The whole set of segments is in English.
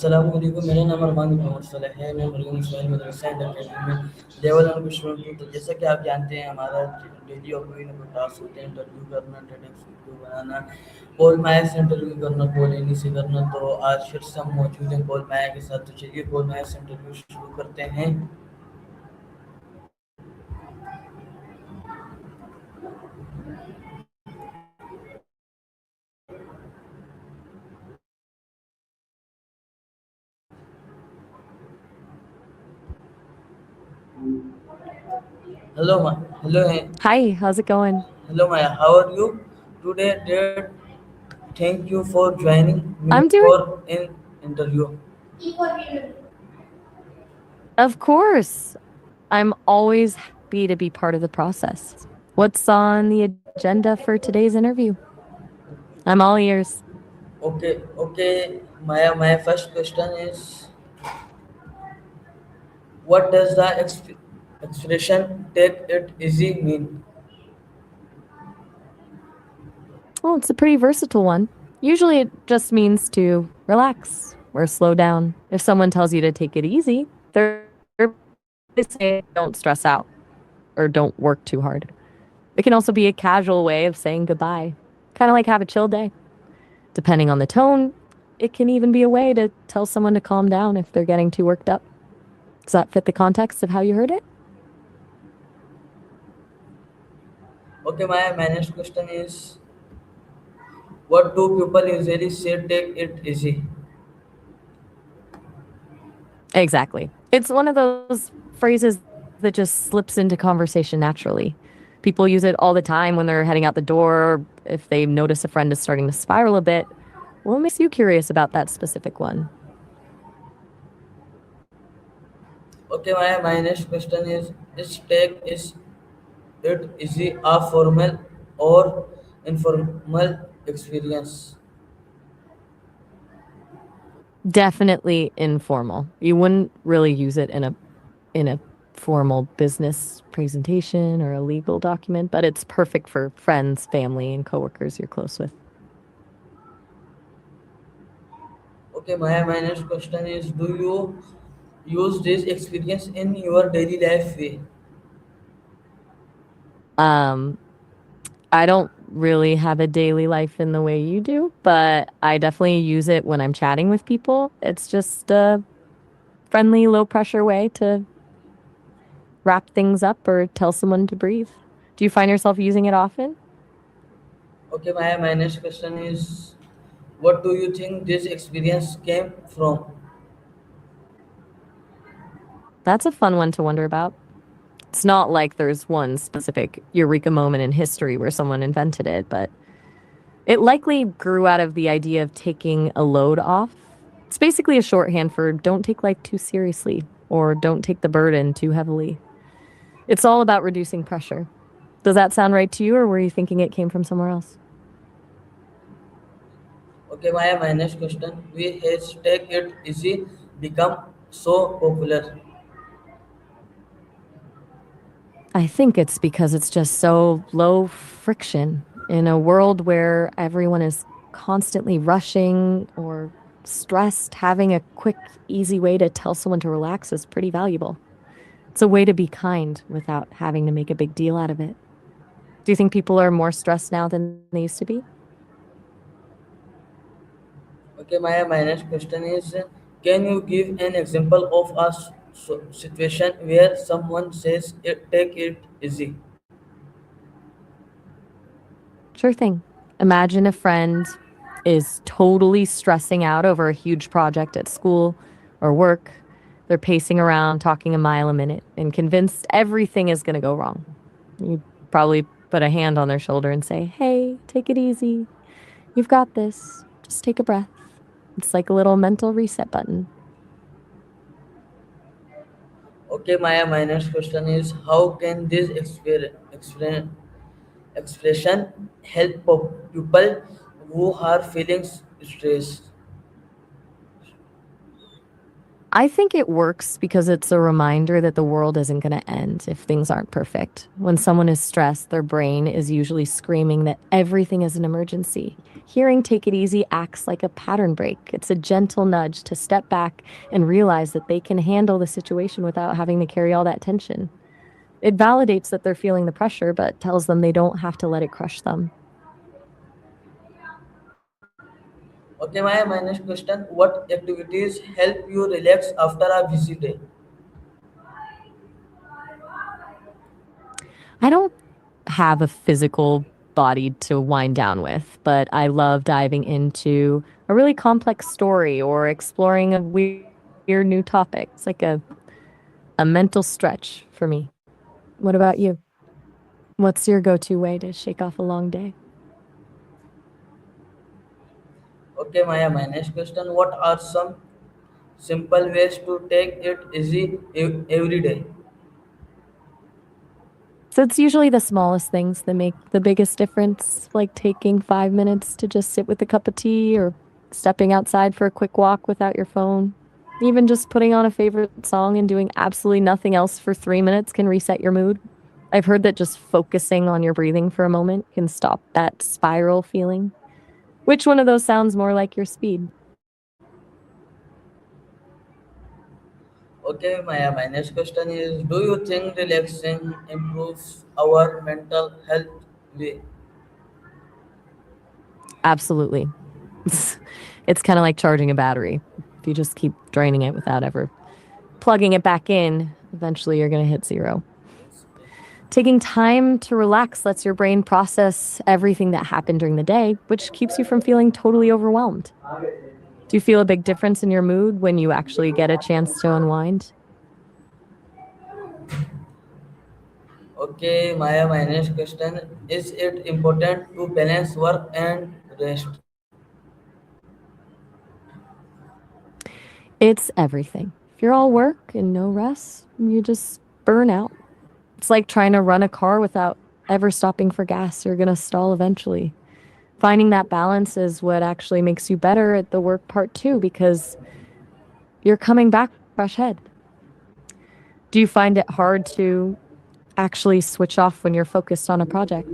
अस्सलाम वालेकुम, मेरा नाम अरमान मोहम्मद सलेह है। मैं मरियम इस्माइल मदरसा एंड अकेडमी में लेवल वन स्टूडेंट हूँ। तो जैसा कि आप जानते हैं, हमारा डेली और कोई ना कोई टास्क होते हैं, इंटरव्यू करना, टेडक्स वीडियो बनाना, कॉल माया से इंटरव्यू करना, कॉल एनी से करना। तो आज फिर से हम मौजूद हैं कॉल माया के साथ। तो चलिए कॉल माया से इंटरव्यू शुरू करते हैं। Hello hello Hi, how's it going? Hello Maya, how are you today date? Thank you for joining me I'm doing, for an interview. of course. I'm always happy to be part of the process. What's on the agenda for today's interview? I'm all ears. Okay, Maya. My first question is, what does the expression "take it easy" mean? Well, it's a pretty versatile one. Usually it just means to relax or slow down. If someone tells you to take it easy, they're they say don't stress out or don't work too hard. It can also be a casual way of saying goodbye, kind of like have a chill day. Depending on the tone, it can even be a way to tell someone to calm down if they're getting too worked up. Does that fit the context of how you heard it? Okay, Maya. My next question is, what do people usually say "take it easy"? Exactly. It's one of those phrases that just slips into conversation naturally. People use it all the time when they're heading out the door, or if they notice a friend is starting to spiral a bit. What makes you curious about that specific one? Okay, Maya. My next question is "take is it easy" a formal or informal experience? Definitely informal. You wouldn't really use it in a formal business presentation or a legal document, but it's perfect for friends, family, and coworkers you're close with. Okay, Maya. My next question is, do you use this experience in your daily life way? Um, I don't really have a daily life in the way you do, but I definitely use it when I'm chatting with people. It's just a friendly, low pressure way to wrap things up or tell someone to breathe. Do you find yourself using it often? Okay, Maya, my next question is, what do you think this experience came from? That's a fun one to wonder about. It's not like there's one specific eureka moment in history where someone invented it, but it likely grew out of the idea of taking a load off. It's basically a shorthand for don't take life too seriously or don't take the burden too heavily. It's all about reducing pressure. Does that sound right to you, or were you thinking it came from somewhere else? Okay, Maya, my next question. We hashtag it easy become so popular. I think it's because it's just so low friction in a world where everyone is constantly rushing or stressed. Having a quick, easy way to tell someone to relax is pretty valuable. It's a way to be kind without having to make a big deal out of it. Do you think people are more stressed now than they used to be? Okay, Maya, my next question is, can you give an example of a situation where someone says take it easy? Sure thing. Imagine a friend is totally stressing out over a huge project at school or work. They're pacing around, talking a mile a minute, and convinced everything is going to go wrong. You probably put a hand on their shoulder and say, "Hey, take it easy. You've got this. Just take a breath." It's like a little mental reset button. Okay, Maya, my next question is, how can this expression help people who are feeling stressed? I think it works because it's a reminder that the world isn't going to end if things aren't perfect. When someone is stressed, their brain is usually screaming that everything is an emergency, Hearing take it easy acts like a pattern break. It's a gentle nudge to step back and realize that they can handle the situation without having to carry all that tension. It validates that they're feeling the pressure, but tells them they don't have to let it crush them. Okay, my next question: what activities help you relax after a busy day? I don't have a physical body to wind down with, but I love diving into a really complex story or exploring a weird new topic. It's like a mental stretch for me. What about you? What's your go-to way to shake off a long day? Okay, Maya, my next question: what are some simple ways to take it easy every day? So it's usually the smallest things that make the biggest difference, like taking 5 minutes to just sit with a cup of tea or stepping outside for a quick walk without your phone. Even just putting on a favorite song and doing absolutely nothing else for 3 minutes can reset your mood. I've heard that just focusing on your breathing for a moment can stop that spiral feeling. Which one of those sounds more like your speed? Okay, Maya, my next question is: do you think relaxing improves our mental health? Way? Absolutely. It's kind of like charging a battery. If you just keep draining it without ever plugging it back in, eventually you're going to hit zero. Taking time to relax lets your brain process everything that happened during the day, which keeps you from feeling totally overwhelmed. Do you feel a big difference in your mood when you actually get a chance to unwind? Okay, Maya, my next question: is it important to balance work and rest? It's everything. If you're all work and no rest, you just burn out. It's like trying to run a car without ever stopping for gas. You're going to stall eventually. Finding that balance is what actually makes you better at the work part too, because you're coming back with a fresh head. Do you find it hard to actually switch off when you're focused on a project?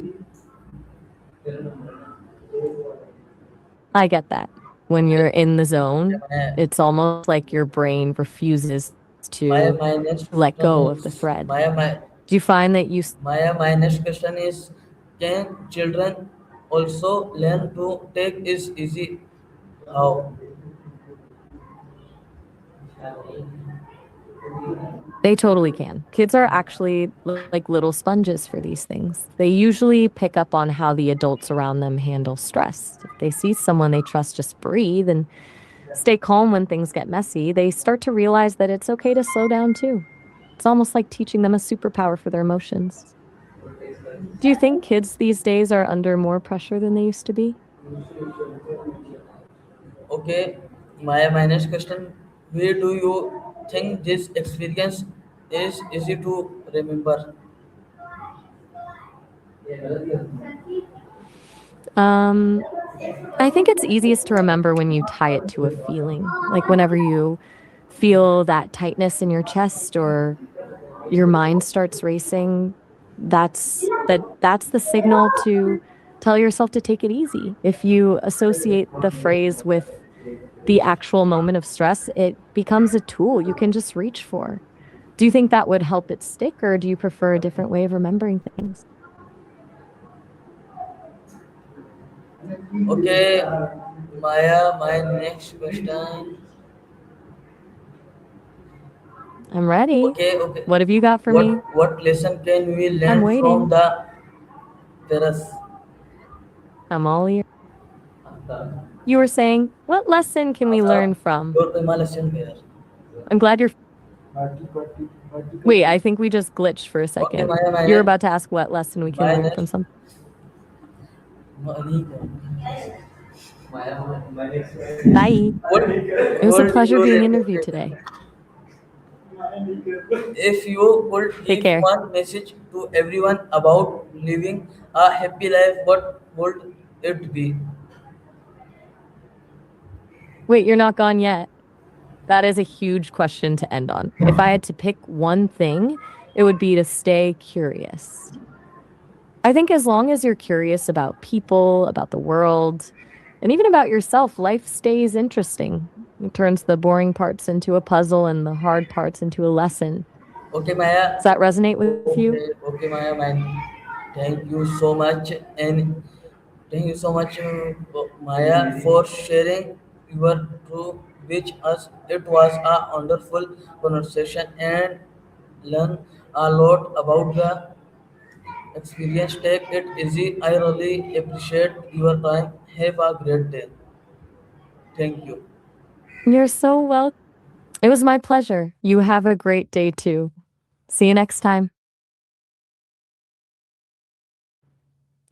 I get that. When Okay, you're in the zone, Maya, it's almost like your brain refuses to my next let question go of the is thread. Do you find that you My next question is: can children also learn to take it easy? How? They totally can. Kids are actually like little sponges for these things. They usually pick up on how the adults around them handle stress. If they see someone they trust just breathe and stay calm when things get messy, they start to realize that it's okay to slow down too. It's almost like teaching them a superpower for their emotions. Do you think kids these days are under more pressure than they used to be? Okay, my next question: where do you think this experience is easy to remember? Um, I think it's easiest to remember when you tie it to a feeling. Like whenever you feel that tightness in your chest or your mind starts racing, that's the signal to tell yourself to take it easy. If you associate the phrase with the actual moment of stress, it becomes a tool you can just reach for. Do you think that would help it stick, or do you prefer a different way of remembering things? Okay, Maya, my next question. I'm ready. Okay. What have you got for me? What lesson can we I'm learn from waiting. the terrace? I'm all ears. You were saying, what lesson can we learn from? Your lesson here. I'm glad you're. Wait, I think we just glitched for a Okay, second. Maya, You're about to ask what lesson we can my learn next from some. Bye. what It was a would pleasure you being like interviewed today. if you could Take give care. one message to everyone about living a happy life, what would it be? Wait, you're not gone yet. That is a huge question to end on. If I had to pick one thing, it would be to stay curious. I think as long as you're curious about people, about the world, And even about yourself, life stays interesting. It turns the boring parts into a puzzle and the hard parts into a lesson. Okay, Maya. Does that resonate with you? Okay, Maya, man. Thank you so much, and thank you so much, Maya, for sharing your true with us. It was a wonderful conversation and learn a lot about the experience. Take it easy. I really appreciate your time. Have a great day. Thank you. You're so welcome. It was my pleasure. You have a great day too. See you next time.